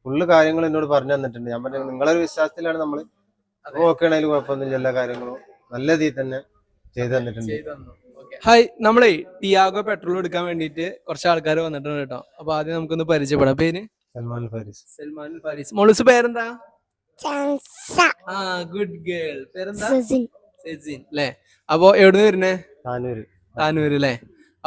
Full കാര്യങ്ങൾ എന്നോട് പറഞ്ഞു തന്നിട്ടുണ്ട്. ഞാൻ പറഞ്ഞു നിങ്ങളൊരു വിശ്വാസത്തിലാണ് നമ്മള് ഓക്കെ ആണെങ്കിലും കുഴപ്പമൊന്നുമില്ല, എല്ലാ കാര്യങ്ങളും നല്ല രീതിയിൽ തന്നെ ചെയ്തു തന്നിട്ടുണ്ട്. ഹായ്, നമ്മളെ ടിയാഗോ പെട്രോൾ എടുക്കാൻ വേണ്ടിട്ട് കുറച്ച് ആൾക്കാർ വന്നിട്ടുണ്ട് കേട്ടോ. അപ്പൊ ആദ്യം നമുക്കൊന്ന് പരിചയപ്പെടാം. പേര് സൽമാൻ ഫാരിസ്. സൽമാൻ ഫാരിസ്. മോളൂസ് പേരെന്താ? ആ, ഗുഡ് ഗേൾ. പേരെന്താ? സെസിൻ അല്ലേ? അപ്പൊ എവിടുന്ന് വരുന്നേ? താനൂര് അല്ലേ?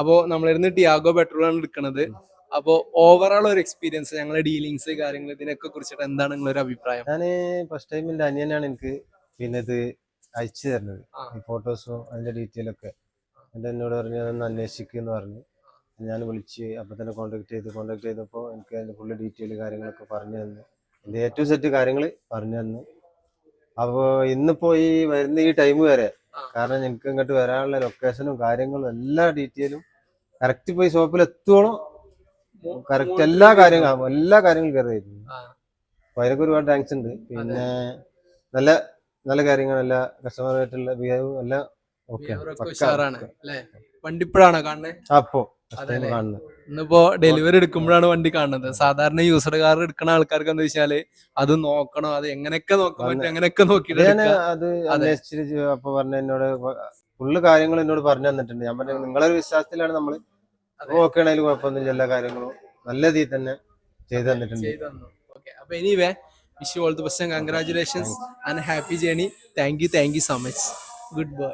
അപ്പോ നമ്മളിരുന്ന് ടിയാഗോ പെട്രോൾ ആണ് എടുക്കണത്. അപ്പോ ഓവറോൾ ഒരു എക്സ്പീരിയൻസ്, ഞങ്ങളുടെ ഡീലിങ്സ് കാര്യങ്ങൾ ഇതിനൊക്കെ കുറിച്ചിട്ട് എന്താണ് നിങ്ങളൊരു അഭിപ്രായം? ഞാന് ഫസ്റ്റ് ടൈം എന്റെ അനിയനാണ് എനിക്ക് പിന്നെ ഇത് അയച്ചു തരുന്നത്, ഈ ഫോട്ടോസും അതിന്റെ ഡീറ്റെയിൽ ഒക്കെ. എന്നോട് പറഞ്ഞു അതൊന്ന് അന്വേഷിക്കുമെന്ന് പറഞ്ഞു. ഞാൻ വിളിച്ച് അപ്പൊ തന്നെ കോണ്ടാക്ട് ചെയ്തപ്പോൾ എനിക്ക് അതിന്റെ ഫുള്ള് ഡീറ്റെയിൽ കാര്യങ്ങളൊക്കെ പറഞ്ഞു തന്നു, എന്റെ A to Z കാര്യങ്ങൾ പറഞ്ഞു തന്നു. അപ്പോൾ ഇന്നിപ്പോ ഈ വരുന്ന ഈ ടൈം വരെ, കാരണം എനിക്ക് ഇങ്ങോട്ട് വരാനുള്ള ലൊക്കേഷനും കാര്യങ്ങളും എല്ലാ ഡീറ്റെയിലും കറക്റ്റ് പോയി ഷോപ്പിൽ എത്തോളം കറക്റ്റ് എല്ലാ കാര്യങ്ങളും കയറി ആയിരുന്നു. അപ്പൊ അതിനൊക്കെ ഒരുപാട് താങ്ക്സ് ഉണ്ട്. പിന്നെ നല്ല നല്ല കാര്യങ്ങൾ, എല്ലാ കസ്റ്റമറായിട്ടുള്ള ബിഹേവും എല്ലാം ഓക്കെ. വണ്ടി ഇപ്പോഴാണോ കാണുന്നത്? അപ്പോ കാണുന്നത് ഇന്നിപ്പോ ഡെലിവറി എടുക്കുമ്പോഴാണ് വണ്ടി കാണുന്നത്. സാധാരണ യൂസർ കാർ എടുക്കുന്ന ആൾക്കാർക്ക് എന്താ വെച്ചാല് അത് നോക്കണം, അത് എങ്ങനെയൊക്കെ നോക്കാൻ പറ്റും അങ്ങനെയൊക്കെ നോക്കിയിട്ട് അത് അന്വേഷിച്ചിട്ട് അപ്പൊ പറഞ്ഞ എന്നോട് ഫുള്ള് കാര്യങ്ങൾ എന്നോട് പറഞ്ഞു തന്നിട്ടുണ്ട്. ഞാൻ പറഞ്ഞു നിങ്ങളൊരു വിശ്വാസത്തിലാണ് നമ്മള് ഓക്കെ ആണെങ്കിലും കുഴപ്പമൊന്നുമില്ല, എല്ലാ കാര്യങ്ങളും നല്ല രീതിയിൽ തന്നെ ചെയ്തു തന്നിട്ടുണ്ട്. അപ്പൊ anyway, wish you all the best and congratulations and happy journey. Thank you so much. Good bye.